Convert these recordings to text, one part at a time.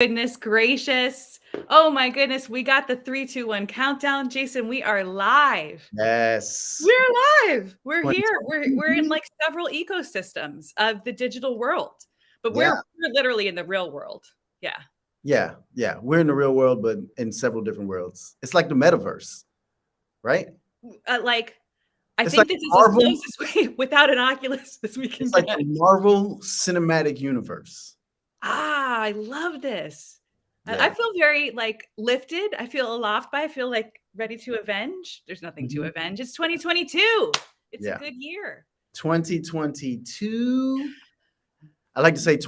Goodness gracious. Oh my goodness. We got the 3, 2, 1 countdown. Jason, we are live. Yes. We're live. We're here. We're in 2022. like several ecosystems of the digital world, but Yeah, we're literally in the real world. Yeah. yeah. We're in the real world, but in several different worlds. It's like the metaverse, right? Like, I It's like think this is as Marvel. close as we without an Oculus as we can It's like get. the Marvel Cinematic Universe. I love this. I Yeah. feel very like lifted. I feel aloft by. I feel like ready to avenge. There's nothing to Mhm. avenge. It's 2022. It's a Yeah. good year. 2022. I like to say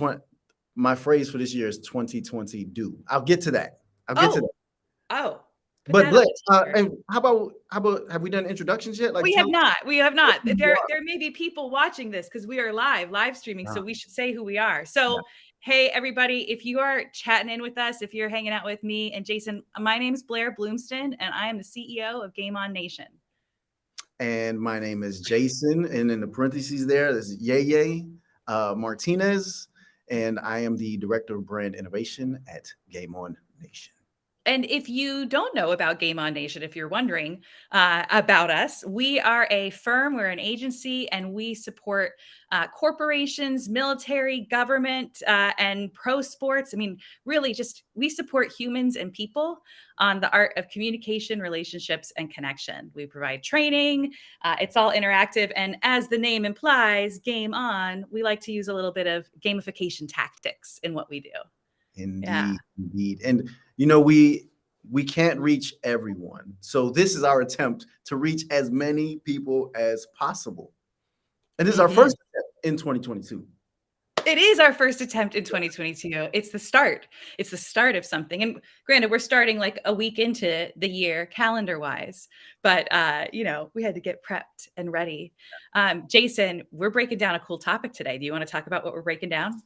my phrase for this year is 2020 do. I'll get to that. I'll get to that. Oh, put But that on Blair, the t-shirt. and how about have we done introductions yet? Like We have tell not. We have us not. who you There may be people watching this because we are live streaming. are. So we should say who we are. Yeah. So, hey, everybody, if you are chatting in with us, if you're hanging out with me and Jason, my name is Blair Bloomston, and I am the CEO of Game On Nation. And my name is Jason, and in the parentheses there's Yeye Martinez, and I am the Director of Brand Innovation at Game On Nation. And if you don't know about Game On Nation, if you're wondering about us, we are a firm, we're an agency, and we support corporations, military, government, and pro sports. I mean, really just we support humans and people on the art of communication, relationships, and connection. We provide training. It's all interactive. And as the name implies, Game On, we like to use a little bit of gamification tactics in what we do. Yeah. Indeed. And you know, we can't reach everyone. So this is our attempt to reach as many people as possible. And this is our first attempt in 2022. It is our first attempt in 2022. It's the start. It's the start of something. And granted, we're starting like a week into the year calendar wise, but we had to get prepped and ready. Jason, we're breaking down a cool topic today. Do you want to talk about what we're breaking down?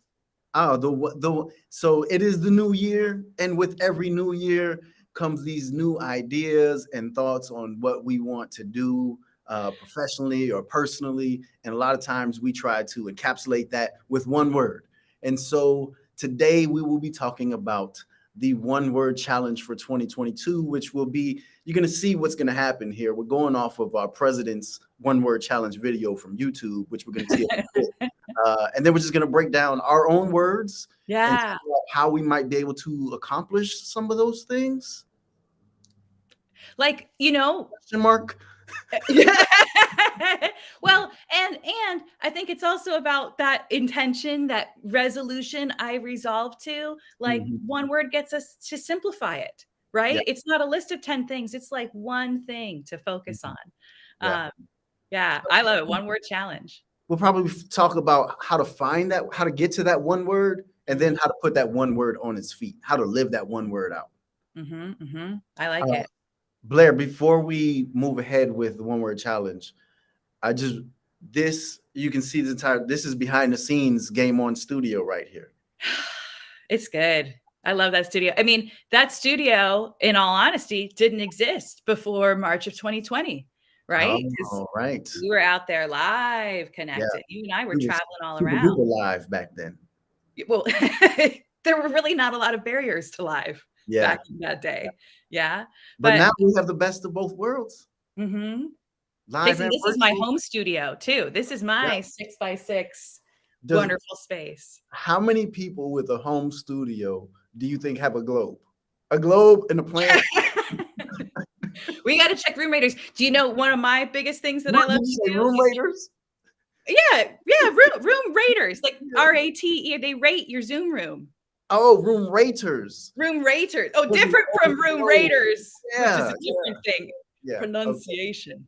So it is the new year, and with every new year comes these new ideas and thoughts on what we want to do professionally or personally. And a lot of times we try to encapsulate that with one word. And so today we will be talking about the one word challenge for 2022, which will be, you're going to see what's going to happen here. We're going off of our president's one word challenge video from YouTube, which we're going to see in a bit. And then we're just going to break down our own words and how we might be able to accomplish some of those things. Like, question mark. Well, and I think it's also about that intention, that resolution I resolve to, like one word gets us to simplify it, right? Yeah. It's not a list of 10 things. It's like one thing to focus on. I love it. One word challenge. We'll probably talk about how to find that, how to get to that one word, and then how to put that one word on its feet, how to live that one word out. I like it. Blair, before we move ahead with the one word challenge, you can see this is behind the scenes Game On studio right here. It's good. I love that studio. I mean, that studio, in all honesty, didn't exist before March of 2020. Right? Oh, right. We were out there live connected. Yeah. You and I were traveling all around. We were live back then. Well, there were really not a lot of barriers to live back in that day. Yeah. But now we have the best of both worlds. Live Jason, this is my home studio too. This is my 6x6 wonderful space. How many people with a home studio do you think have a globe? A globe and a planet? We got to check room raters. Do you know one of my biggest things that I love to do? Room raters? Yeah, room raters, like RATE. They rate your Zoom room. Oh, room raters. Room raters. Oh, different from room raiders, which is a different thing. Yeah. Pronunciation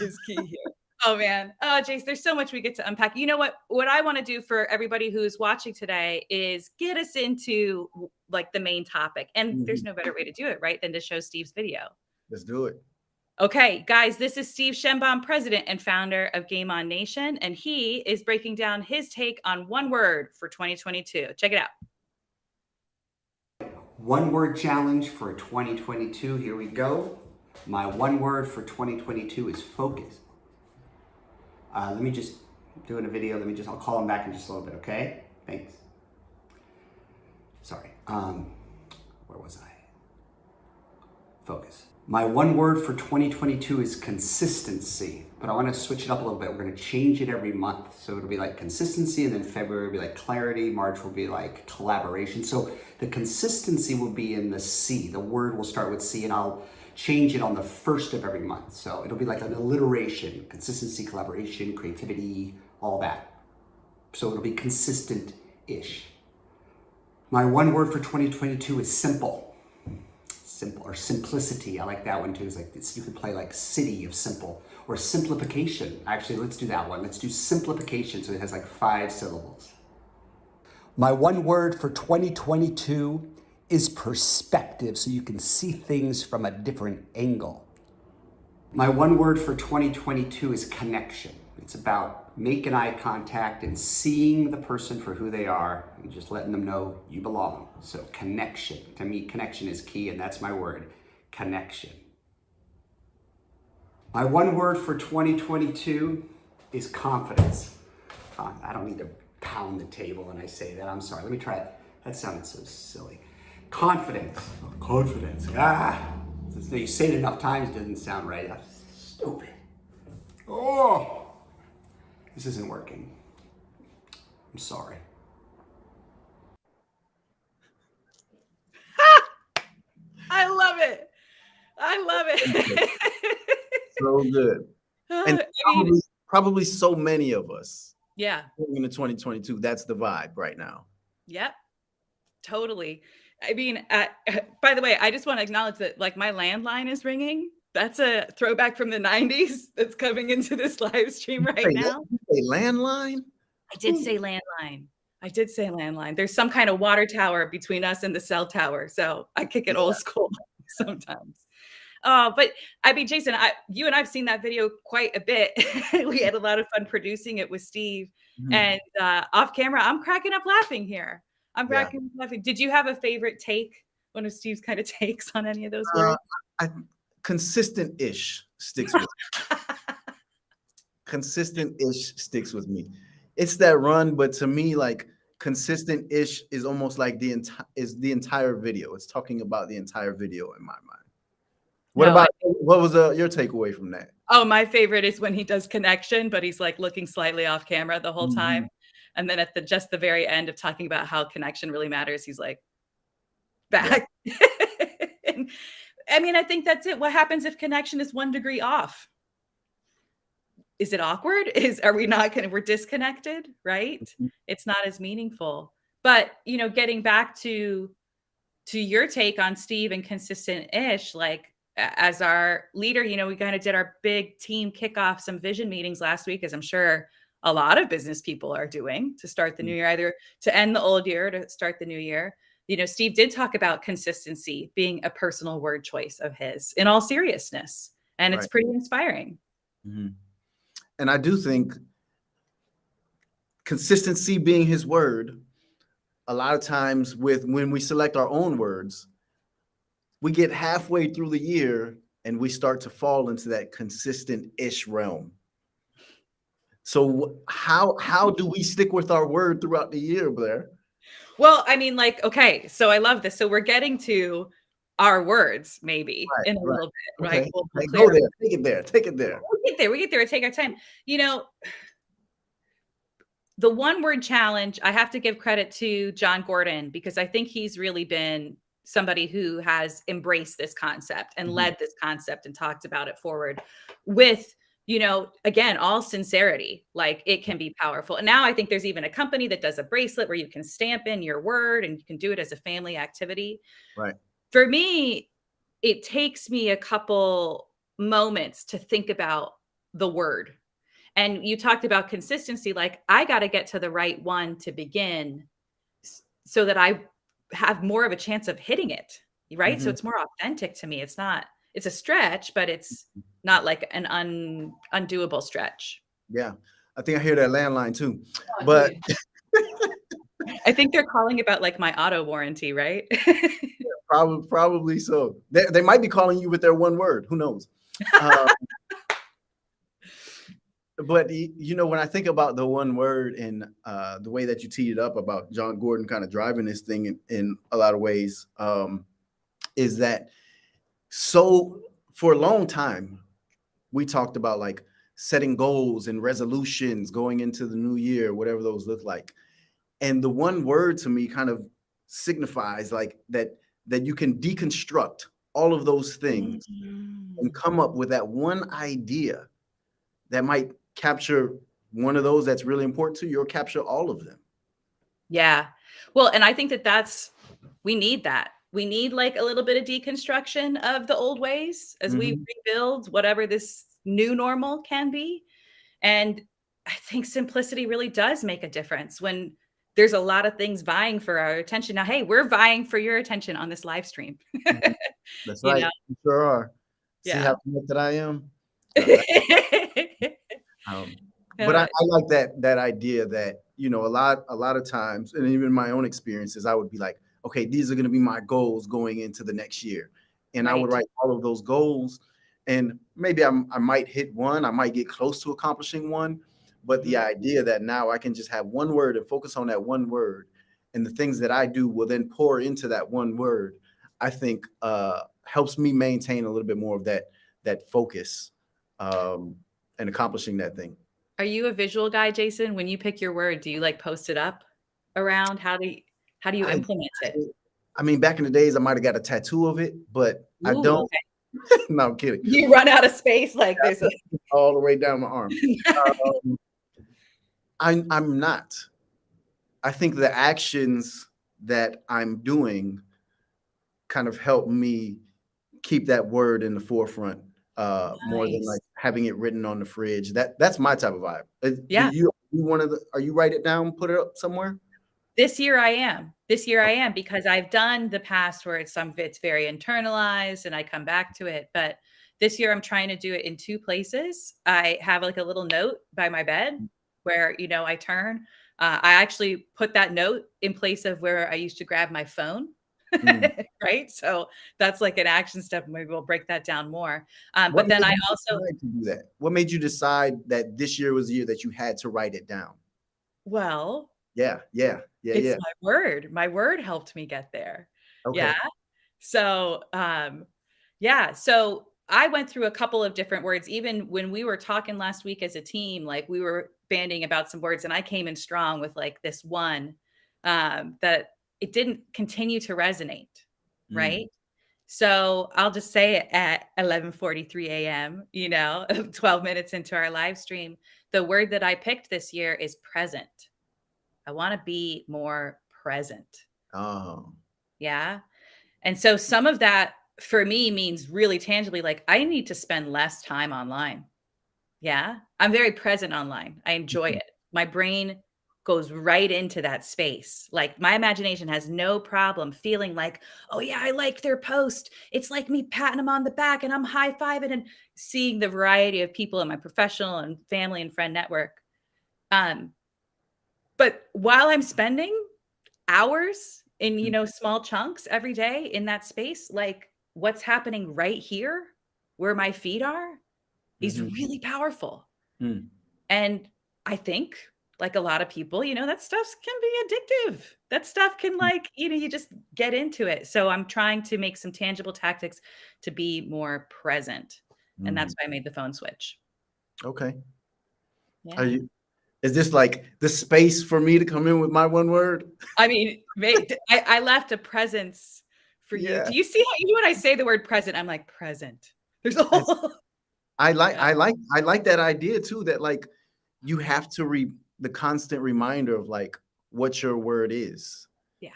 is key here. Oh man. Oh, Jace, there's so much we get to unpack. You know what? What I want to do for everybody who's watching today is get us into like the main topic. And there's no better way to do it, right, than to show Steve's video. Let's do it. Okay, guys, this is Steve Shenbaum, president and founder of Game On Nation, and he is breaking down his take on one word for 2022. Check it out. One word challenge for 2022. Here we go. My one word for 2022 is focus. Let me just do it in a video. I'll call him back in just a little bit, okay? Thanks. Sorry. Where was I? Focus. My one word for 2022 is consistency, but I want to switch it up a little bit. We're going to change it every month. So it'll be like consistency, and then February will be like clarity, March will be like collaboration. So the consistency will be in the C. The word will start with C, and I'll change it on the first of every month. So it'll be like an alliteration: consistency, collaboration, creativity, all that. So it'll be consistent-ish. My one word for 2022 is simple. Simple, or simplicity. I like that one too. It's like you could play like city of simple, or simplification. Actually, let's do that one. Let's do simplification, so it has like 5 syllables. My one word for 2022 is perspective, so you can see things from a different angle. My one word for 2022 is connection. It's about making eye contact and seeing the person for who they are and just letting them know you belong. So connection. To me, connection is key, and that's my word, connection. My one word for 2022 is confidence. I don't need to pound the table when I say that. I'm sorry. Let me try it. That sounded so silly. Confidence. Oh, confidence. You say it enough times, it doesn't sound right. That's stupid. Oh. This isn't working. I'm sorry. I love it. I love it. So good. And probably so many of us. Yeah. Going into 2022, that's the vibe right now. Yep. Totally. I mean, by the way, I just want to acknowledge that like my landline is ringing. That's a throwback from the 90s that's coming into this live stream right now. Did you say landline? I did say landline. I did say landline. There's some kind of water tower between us and the cell tower. So I kick it old school sometimes. But I mean, Jason, you and I've seen that video quite a bit. We had a lot of fun producing it with Steve. And off camera, I'm cracking up laughing here. I'm cracking up laughing. Did you have a favorite take? One of Steve's kind of takes on any of those words? Consistent-ish sticks with me. Consistent-ish sticks with me. It's that run, but to me, like consistent-ish is almost like the entire video. It's talking about the entire video in my mind. What was your takeaway from that? Oh, my favorite is when he does connection, but he's like looking slightly off camera the whole time. And then at just the very end of talking about how connection really matters, he's like back. Yeah. And, I mean, I think that's it. What happens if connection is 1 degree off? Is it awkward? Are we not we're disconnected, right? It's not as meaningful. But, you know, getting back to your take on Steve and consistent-ish, like as our leader, you know, we kind of did our big team kickoff, some vision meetings last week, as I'm sure a lot of business people are doing to start the new year, either to end the old year or to start the new year. You know, Steve did talk about consistency being a personal word choice of his in all seriousness. And it's pretty inspiring. And I do think consistency being his word, a lot of times when we select our own words, we get halfway through the year and we start to fall into that consistent-ish realm. So how do we stick with our word throughout the year, Blair? Well, I mean, like, okay, so I love this. So we're getting to our words maybe in a little bit, right? Okay. We'll go there. Take it there. Take it there. We get there. Take our time. You know, the one word challenge, I have to give credit to John Gordon, because I think he's really been somebody who has embraced this concept and led this concept and talked about it forward with, you know, again, all sincerity. Like, it can be powerful. And now I think there's even a company that does a bracelet where you can stamp in your word and you can do it as a family activity. Right. For me, it takes me a couple moments to think about the word. And you talked about consistency. Like, I got to get to the right one to begin so that I have more of a chance of hitting it. Right. So it's more authentic to me. It's a stretch, but it's not like an undoable stretch. Yeah. I think I hear that landline too. But I think they're calling about like my auto warranty, right? Probably so. They might be calling you with their one word. Who knows? But, you know, when I think about the one word and the way that you teed it up about John Gordon kind of driving this thing in a lot of ways, is that so for a long time, we talked about like setting goals and resolutions going into the new year, whatever those look like. And the one word to me kind of signifies like that you can deconstruct all of those things and Mm. come up with that one idea that might capture one of those that's really important to you or capture all of them. Yeah. Well, and I think that we need that. We need like a little bit of deconstruction of the old ways as we Mhm. rebuild whatever this new normal can be. And I think simplicity really does make a difference when there's a lot of things vying for our attention. Now, hey, we're vying for your attention on this live stream. Mhm. That's You right. know? You sure are. See how Yeah. connected I am? Um, but I, Uh, I like that idea that a lot of times, and even my own experiences, I would be like, okay, these are going to be my goals going into the next year, and I would right. write all of those goals, and maybe I might hit one, I might get close to accomplishing one, but the Mhm. idea that now I can just have one word and focus on that one word, and the things that I do will then pour into that one word, I think helps me maintain a little bit more of that focus. Um, and accomplishing that thing. Are you a visual guy, Jason? When you pick your word, do you like post it up around? How do you I, implement it? I mean, back in the days, I might have got a tattoo of it, but I Ooh, don't. okay. No, I'm kidding. You run out of space like there's a All the way down my arm. Um, I'm not. I think the actions that I'm doing kind of help me keep that word in the forefront more than nice. like having it written on the fridge. That's my type of vibe. Do Yeah. you one of the? Are you write it down, put it up somewhere? This year I am. This year I Okay. am because I've done the past where it's very internalized and I come back to it, but this year I'm trying to do it in 2 places. I have, like, a little note by my bed where, I turn. I actually put that note in place of where I used to grab my phone, Mm. right? So, that's like an action step, maybe we'll break that down more. What But then made I you also decide to do that? What made you decide that this year was the year that you had to write it down? well, Yeah, yeah, yeah, it's yeah. my word. My word helped me get there. Yeah. Okay. So, yeah, so I went through a couple of different words. Even when we were talking last week as a team, like we were banding about some words, and I came in strong with like this one that it didn't continue to resonate, Mm, right? So I'll just say it at 11:43 a.m., 12 minutes into our live stream. The word that I picked this year is present. I want to be more present. oh, Yeah. And so some of that for me means really tangibly, like I need to spend less time online. Yeah. I'm very present online. I enjoy mhm, it. My brain goes right into that space. Like my imagination has no problem feeling like, oh, yeah, I liked their post. It's like me patting them on the back and I'm high fiving and seeing the variety of people in my professional and family and friend network. Um, but while I'm spending hours in, mm, small chunks every day in that space, like what's happening right here where my feet are is mhm, really powerful. mm, And I think like a lot of people, that stuff can be addictive. That stuff can mm, like, you just get into it. So I'm trying to make some tangible tactics to be more present. And that's mm. why I made the phone switch. Okay. Are Yeah. you is this like the space for me to come in with my one word? I mean, I left a presence for you. Yeah. Do you see how even when I say the word present, I'm like, "Present." There's a It's whole I like Yeah, I like I like that idea too, that like you have to the constant reminder of like what your word is. yeah.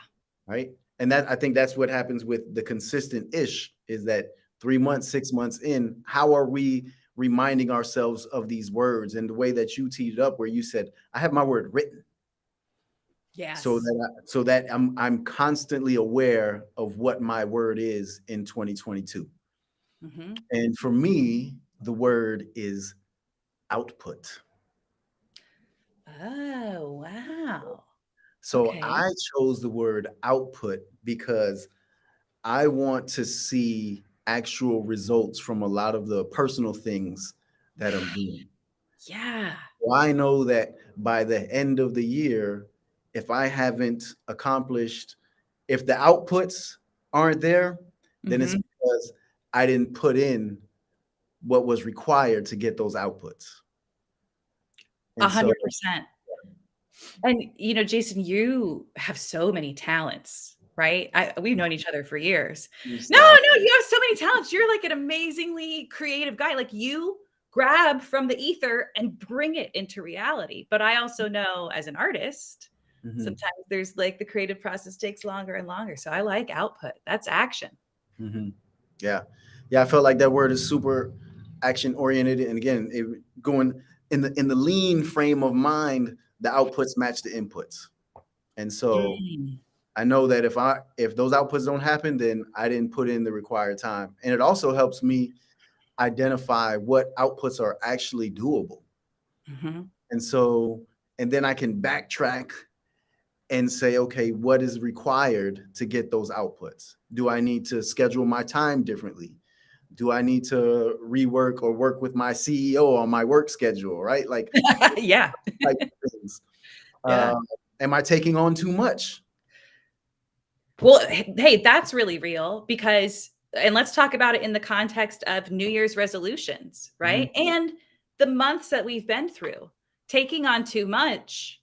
Right? And that I think that's what happens with the consistent ish is that 3 months, 6 months in, how are we reminding ourselves of these words and the way that you teed it up where you said, I have my word written Yes. so that I'm constantly aware of what my word is in 2022. Mhm. And for me, the word is output. Oh, wow. So Okay. I chose the word output because I want to see actual results from a lot of the personal things that I'm doing. Yeah. So I know that by the end of the year, if I haven't accomplished, if the outputs aren't there, then it's because I didn't put in what was required to get those outputs. And so 100%. And, Jason, you have so many talents, right? We've known each other for years. you No, stop. you have so many talents. You're like an amazingly creative guy. Like you grab from the ether and bring it into reality. But I also know as an artist, Mhm, sometimes there's like the creative process takes longer and longer. So I like output. That's action. mhm. Yeah. Yeah, I felt like that word is super action oriented. And again, going in the lean frame of mind, the outputs match the inputs. And so Mm. I know that if those outputs don't happen, then I didn't put in the required time. And it also helps me identify what outputs are actually doable. Mhm. And so, and then I can backtrack and say, okay, what is required to get those outputs? Do I need to schedule my time differently? Do I need to rework or work with my CEO on my work schedule? Right? Like, Yeah. type of things. Yeah. Am I taking on too much? Well, hey, that's really real because, and let's talk about it in the context of New Year's resolutions, Mhm, right? And the months that we've been through. Taking on too much.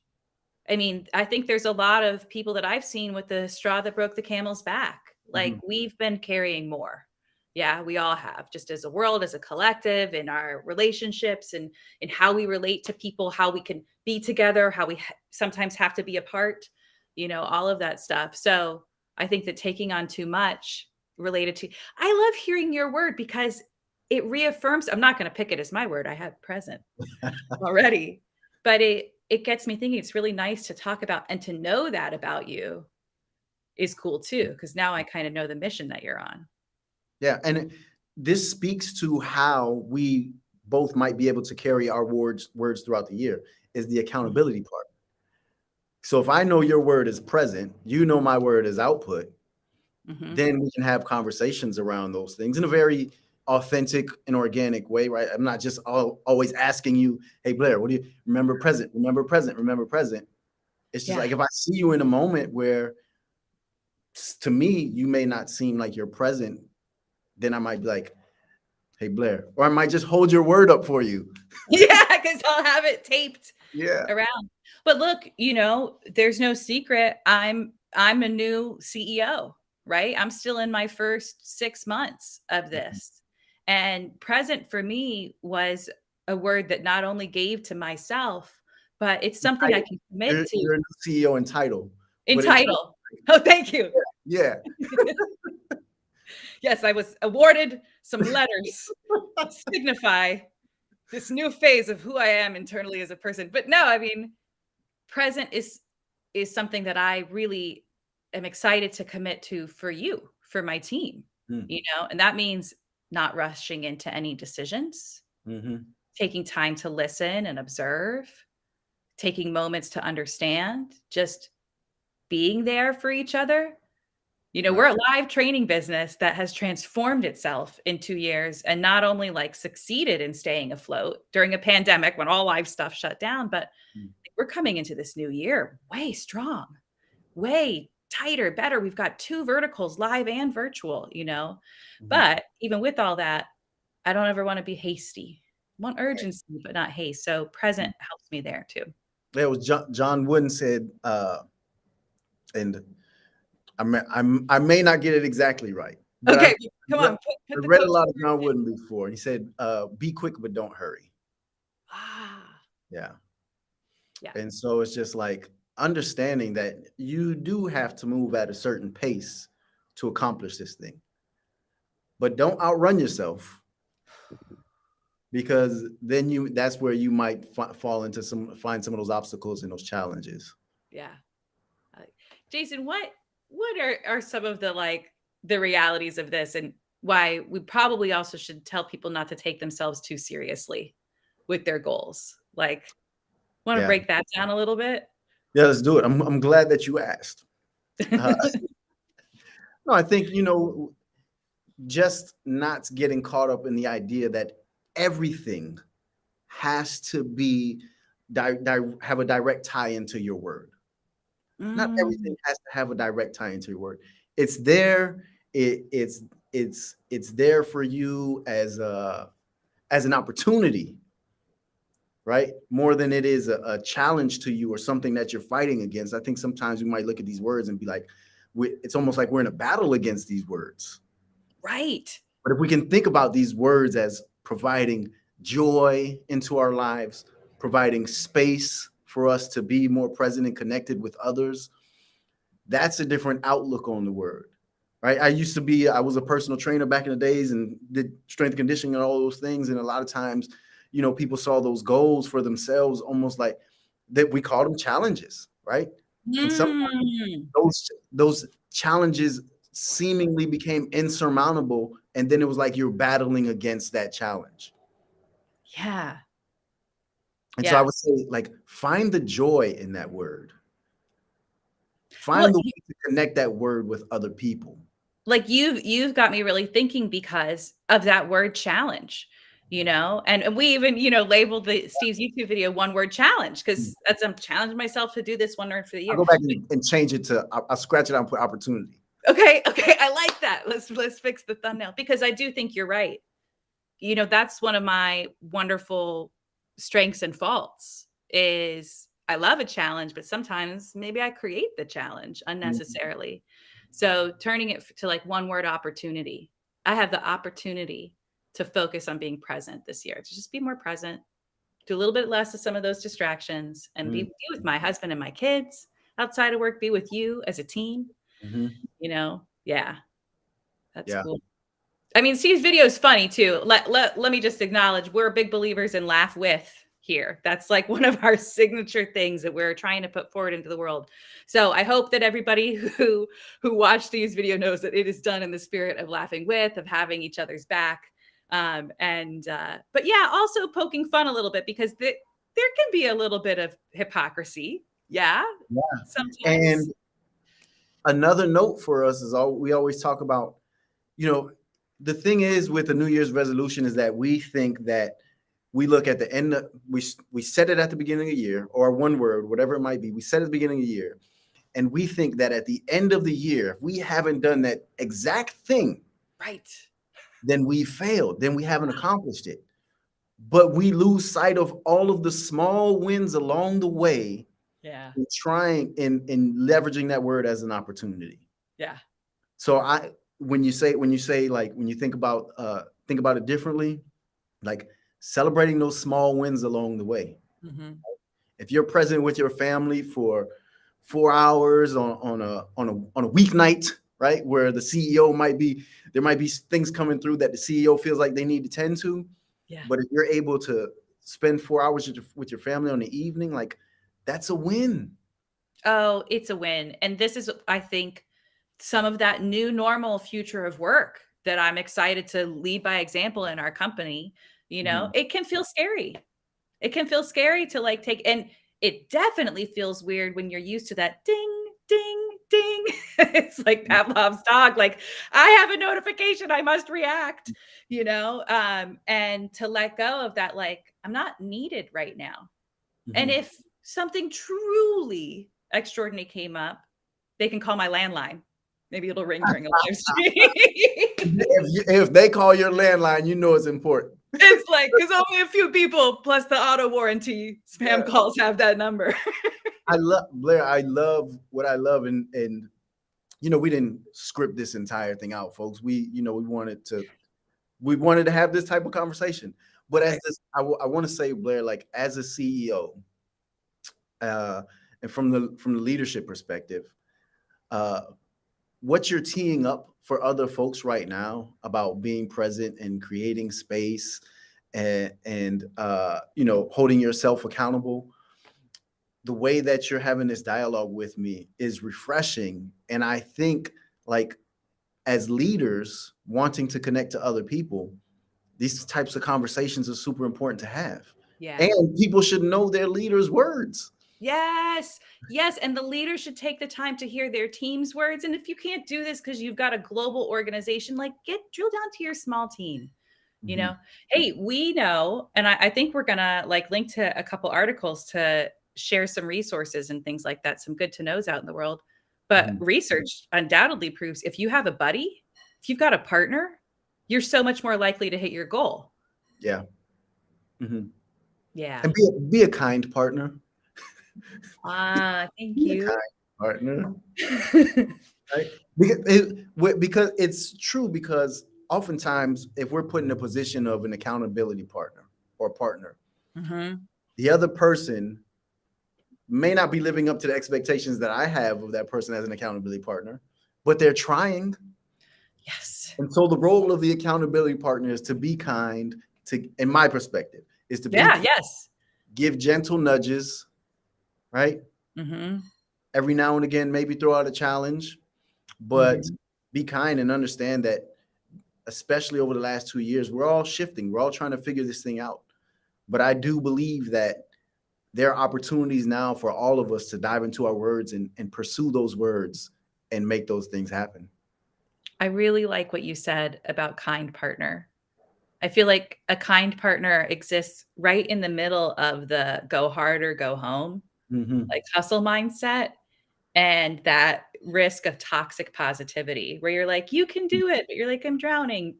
I mean, I think there's a lot of people that I've seen with the straw that broke the camel's back. Like mhm, we've been carrying more. Yeah, we all have, just as a world, as a collective, in our relationships and in how we relate to people, how we can be together, how we sometimes have to be apart, all of that stuff. So I think that taking on too much related to, I love hearing your word because it reaffirms, I'm not going to pick it as my word. I have present already, but it gets me thinking it's really nice to talk about and to know that about you is cool too, because now I kind of know the mission that you're on. Yeah. And this speaks to how we both might be able to carry our words throughout the year is the accountability part. So if I know your word is present, you know my word is output, Mhm. then we can have conversations around those things in a very authentic and organic way, right? I'm not just always asking you, hey, Blair, what do you remember present, remember present, remember present? It's just Yeah. like if I see you in a moment where to me, you may not seem like you're present, then I might be like, hey, Blair, or I might just hold your word up for you. Yeah, because I'll have it taped Yeah. around. But look, there's no secret. I'm a new CEO, right? I'm still in my first 6 months of this. And present for me was a word that not only gave to myself, but it's something I Title. can commit to You're a new CEO in title. in But it, title. Oh, thank you. yeah. Yes, I was awarded some letters that signify this new phase of who I am internally as a person. But no, I mean, present is something that I really am excited to commit to for you, for my team, Mm, and that means not rushing into any decisions, mhm, taking time to listen and observe, taking moments to understand, just being there for each other. right. We're a live training business that has transformed itself in 2 years and not only like succeeded in staying afloat during a pandemic when all live stuff shut down, but Mm, we're coming into this new year way strong, way tighter, better. We've got 2 verticals, live and virtual. mhm. But even with all that, I don't ever want to be hasty. I want urgency, but not haste. So present helps me there too. Yeah, it was John Wooden said, and I may not get it exactly right, but Okay, come re- on, I put the read a quotes. lot of John Wooden before. He said, "Be quick, but don't hurry." Ah, Yeah, yeah, and so it's just like understanding that you do have to move at a certain pace to accomplish this thing, but don't outrun yourself because then that's where you might fall into find some of those obstacles and those challenges. yeah. Jason, what are some of the realities of this and why we probably also should tell people not to take themselves too seriously with their goals? Like, want to Yeah, break that down a little bit? yeah, let's do it. I'm glad that you asked. Uh, no, I think just not getting caught up in the idea that everything has to be have a direct tie into your word. Not everything Mm, has to have a direct tie into your word. It's there. It's it's there for you as an opportunity, right? More than it is a challenge to you or something that you're fighting against. I think sometimes we might look at these words and be like, it's almost like we're in a battle against these words. Right. But if we can think about these words as providing joy into our lives, providing space for us to be more present and connected with others, that's a different outlook on the word, right? I was a personal trainer back in the days and did strength conditioning and all those things. And a lot of times, people saw those goals for themselves almost like that. We call them challenges, right? And sometimes those challenges seemingly became insurmountable. And then it was like you're battling against that challenge. Yeah. And so I would say, like, find the joy in that word. Find the way to connect that word with other people. Like you've got me really thinking because of that word challenge, and we even, labeled Steve's YouTube video one word challenge because that's I'm challenging myself to do this one word for the year. I'll go back and change it to I'll scratch it out and put opportunity. Okay. I like that. Let's fix the thumbnail because I do think you're right. That's one of my wonderful strengths and faults is I love a challenge, but sometimes maybe I create the challenge unnecessarily. So turning it to like one word opportunity. I have the opportunity to focus on being present this year, to just be more present, do a little bit less of some of those distractions and be with my husband and my kids outside of work, be with you as a team, Yeah. That's cool. I mean, Steve's video is funny too. Let me just acknowledge we're big believers in laugh with here. That's like one of our signature things that we're trying to put forward into the world. So I hope that everybody who watched Steve's video knows that it is done in the spirit of laughing with, of having each other's back. But yeah, also poking fun a little bit because there can be a little bit of hypocrisy. Yeah. Sometimes. And another note for us is we always talk about, the thing is with the New Year's resolution is that we think that we look at the end, we set it at the beginning of the year or one word, whatever it might be. We set it at the beginning of the year. And we think that at the end of the year, if we haven't done that exact thing, right, then we failed. Then we haven't accomplished it. But we lose sight of all of the small wins along the way. Yeah. In trying in leveraging that word as an opportunity. Yeah. So when you think about it differently, like celebrating those small wins along the way. Mm-hmm. If you're present with your family for 4 hours on a weeknight, right, where the CEO there might be things coming through that the CEO feels like they need to tend to. Yeah. But if you're able to spend 4 hours with your family on the evening, like that's a win. Oh, it's a win. And this is, I think, some of that new normal future of work that I'm excited to lead by example in our company. It can feel scary. It can feel scary to like take, and it definitely feels weird when you're used to that ding, ding, ding. It's like Pavlov's dog. Like I have a notification, I must react, and to let go of that, like I'm not needed right now. Mm-hmm. And if something truly extraordinary came up, they can call my landline. Maybe it'll ring during a live stream. If they call your landline, it's important. It's like, because only a few people plus the auto warranty spam calls have that number. Blair, I love what I love. And we didn't script this entire thing out, folks. We wanted to have this type of conversation. But I want to say, Blair, like as a CEO, and from the leadership perspective, what you're teeing up for other folks right now about being present and creating space and holding yourself accountable, the way that you're having this dialogue with me is refreshing. And I think like as leaders wanting to connect to other people, these types of conversations are super important to have. Yeah. And people should know their leaders' words. Yes. And the leader should take the time to hear their team's words. And if you can't do this because you've got a global organization, like drill down to your small team, hey, we know, and I think we're going to like link to a couple articles to share some resources and things like that. Some good to knows out in the world, but research undoubtedly proves if you have a buddy if you've got a partner, you're so much more likely to hit your goal. Yeah. Yeah. And be a kind partner. Thank Be a you. kind partner. Right? Because it's true, because oftentimes if we're put in a position of an accountability partner or partner, the other person may not be living up to the expectations that I have of that person as an accountability partner, but they're trying. Yes. And so the role of the accountability partner is to be kind, in my perspective, is to be Yes. give gentle nudges, right? Every now and again, maybe throw out a challenge, but be kind and understand that, especially over the last 2 years, we're all shifting. We're all trying to figure this thing out. But I do believe that there are opportunities now for all of us to dive into our words and pursue those words and make those things happen. I really like what you said about kind partner. I feel like a kind partner exists right in the middle of the go hard or go home, like hustle mindset, and that risk of toxic positivity where you're like, you can do it, but you're like, I'm drowning.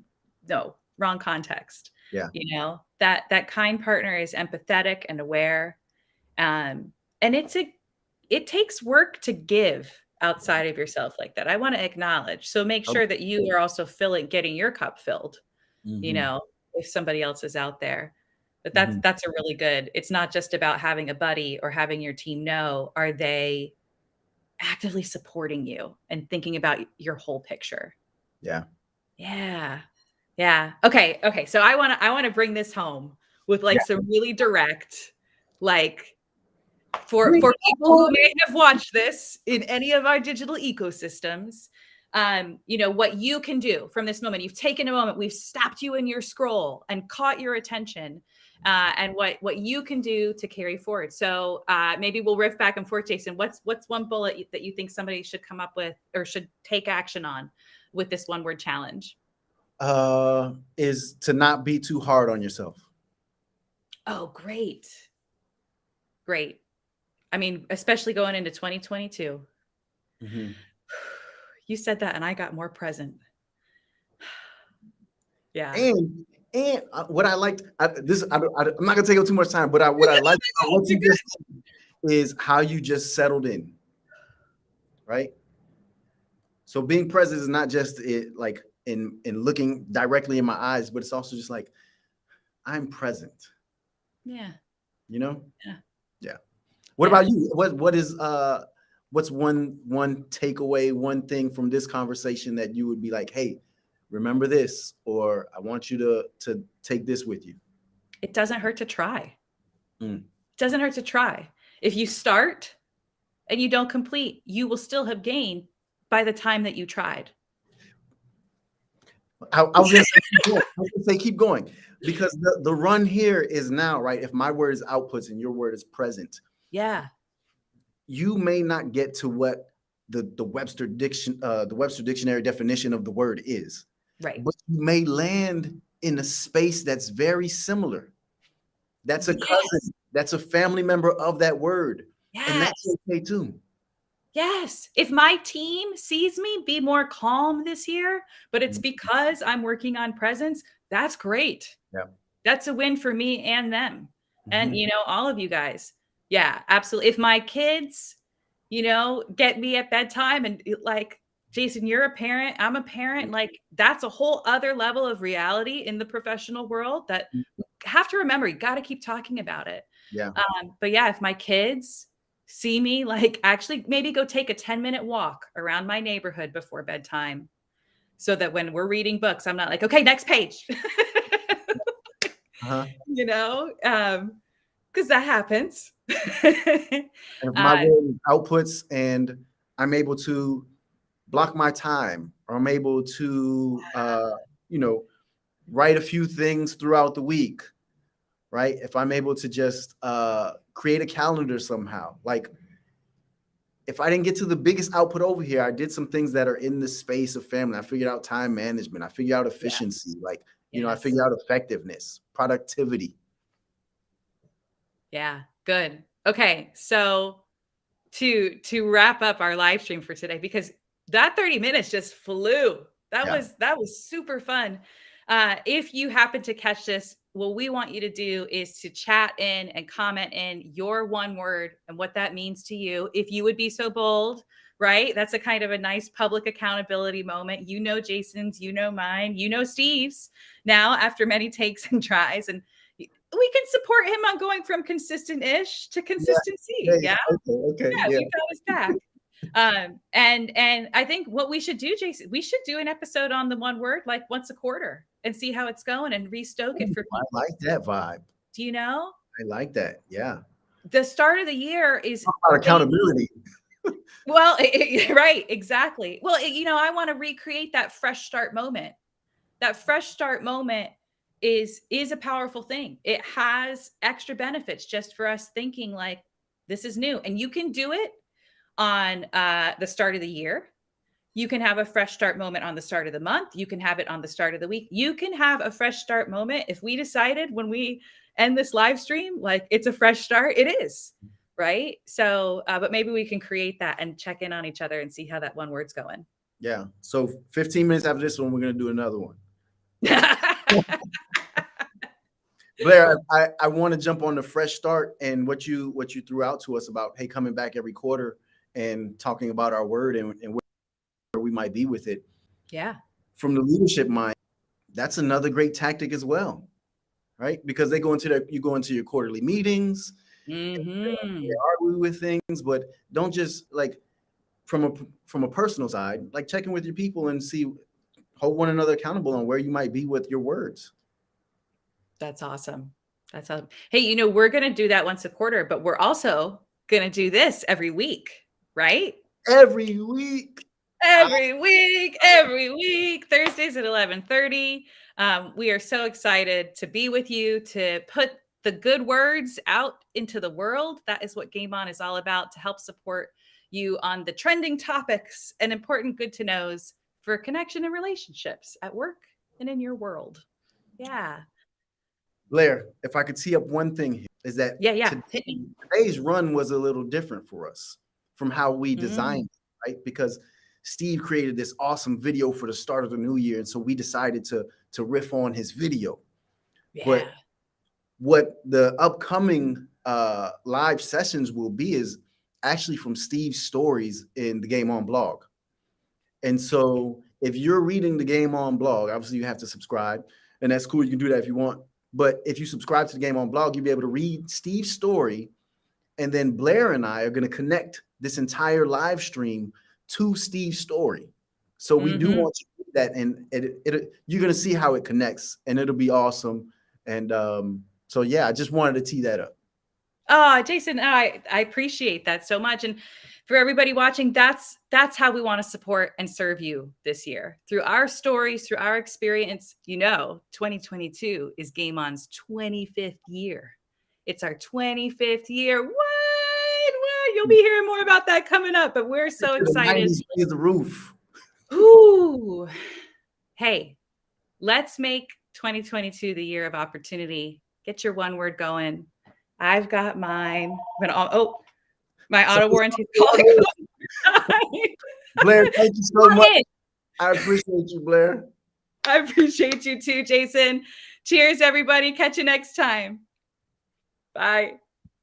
No, wrong context. Yeah. You know, that kind partner is empathetic and aware. And it takes work to give outside of yourself like that. I want to acknowledge. So make sure that you are also getting your cup filled, you know, if somebody else is out there. But that's a really good. It's not just about having a buddy or having your team know, are they actively supporting you and thinking about your whole picture? Yeah. Yeah. Yeah. Okay. So I want to bring this home with like some really direct, like for people who may have watched this in any of our digital ecosystems, you know, what you can do from this moment. You've taken a moment, we've stopped you in your scroll and caught your attention, and what you can do to carry forward. So maybe we'll riff back and forth, Jason. What's one bullet that you think somebody should come up with or should take action on with this one word challenge? Is to not be too hard on yourself. Oh, great. Great. I mean, especially going into 2022. You said that and I got more present. Yeah. And what I liked, I'm not gonna take up too much time, but what I liked about what you just said is how you just settled in, right? So being present is not just like in looking directly in my eyes, but it's also just like, I'm present. Yeah. You know? Yeah. What about you? What's one takeaway, one thing from this conversation that you would be like, hey, remember this, or I want you to take this with you? It doesn't hurt to try. It doesn't hurt to try. If you start and you don't complete, you will still have gained by the time that you tried. I was gonna say keep going, because the run here is now, right? If my word is outputs and your word is present, yeah, you may not get to what the Webster Dictionary definition of the word is, right? But you may land in a space that's very similar. That's a cousin. That's a family member of that word, and that's okay too. Yes. If my team sees me be more calm this year, but it's because I'm working on presence, that's great. Yeah. That's a win for me and them. And, you know, all of you guys. Yeah, absolutely. If my kids, you know, get me at bedtime and like, Jason, you're a parent, I'm a parent, like that's a whole other level of reality in the professional world that have to remember, you got to keep talking about it. Yeah. But yeah, if my kids see me, like actually maybe go take a 10-minute walk around my neighborhood before bedtime so that when we're reading books, I'm not like, okay, next page. You know, because that happens. And if my word outputs and I'm able to block my time, or I'm able to, you know, write a few things throughout the week, right? If I'm able to just create a calendar somehow, like if I didn't get to the biggest output over here, I did some things that are in the space of family. I figured out time management. I figured out efficiency, like, you know, I figured out effectiveness, productivity. Yeah, good. Okay, so to wrap up our live stream for today, because that 30 minutes just flew. That Yeah. was super fun. If you happen to catch this, what we want you to do is to chat in and comment in your one word and what that means to you. If you would be so bold, right? That's a kind of a nice public accountability moment. You know Jason's, you know mine, you know Steve's now after many takes and tries. And we can support him on going from consistent-ish to Yeah. consistency. Yeah. Okay. Yeah, Yeah. we've got his back. And I think what we should do, Jason, we should do an episode on the one word like once a quarter and see how it's going and restoke it for I people. like that vibe. Do you know? I like that. Yeah. The start of the year is About accountability. well, right, exactly. Well, I want to recreate that fresh start moment. That fresh start moment is a powerful thing. It has extra benefits just for us thinking like this is new, and you can do it on the start of the year. You can have a fresh start moment on the start of the month. You can have it on the start of the week. You can have a fresh start moment. If we decided when we end this live stream, like it's a fresh start, it is. Right. So, but maybe we can create that and check in on each other and see how that one word's going. Yeah. So 15 minutes after this one, we're going to do another one. Blair, I want to jump on the fresh start and what you threw out to us about, hey, coming back every quarter and talking about our word and where we might be with it. Yeah. From the leadership mind, that's another great tactic as well, right? Because you go into your quarterly meetings, Mm-hmm. argue with things, but don't just like from a personal side, like check in with your people and hold one another accountable on where you might be with your words. That's awesome. That's awesome. Hey, we're going to do that once a quarter, but we're also going to do this every week, right? Every week. Every week, Thursdays at 11:30. We are so excited to be with you, to put the good words out into the world. That is what Game On is all about, to help support you on the trending topics and important good to knows for connection and relationships at work and in your world. Yeah. Blair, if I could tee up one thing here, is that Yeah. today's run was a little different for us from how we designed it, right? Because Steve created this awesome video for the start of the new year. And so we decided to riff on his video. Yeah. But what the upcoming live sessions will be is actually from Steve's stories in the Game On blog. And so if you're reading the Game On blog, obviously you have to subscribe, and that's cool. You can do that if you want. But if you subscribe to the Game On blog, you'll be able to read Steve's story. And then Blair and I are going to connect this entire live stream to Steve's story. So we do want you to do that, and you're going to see how it connects, and it'll be awesome. And so, yeah, I just wanted to tee that up. Oh, Jason, I appreciate that so much. And for everybody watching, that's how we want to support and serve you this year. Through our stories, through our experience, 2022 is Game On's 25th year. It's our 25th year. What? You'll be hearing more about that coming up, but we're so excited. The roof. Ooh. Hey, let's make 2022 the year of opportunity. Get your one word going. I've got mine. My auto warranty is calling. Blair, thank you so much. I appreciate you, Blair. I appreciate you too, Jason. Cheers, everybody. Catch you next time. Bye.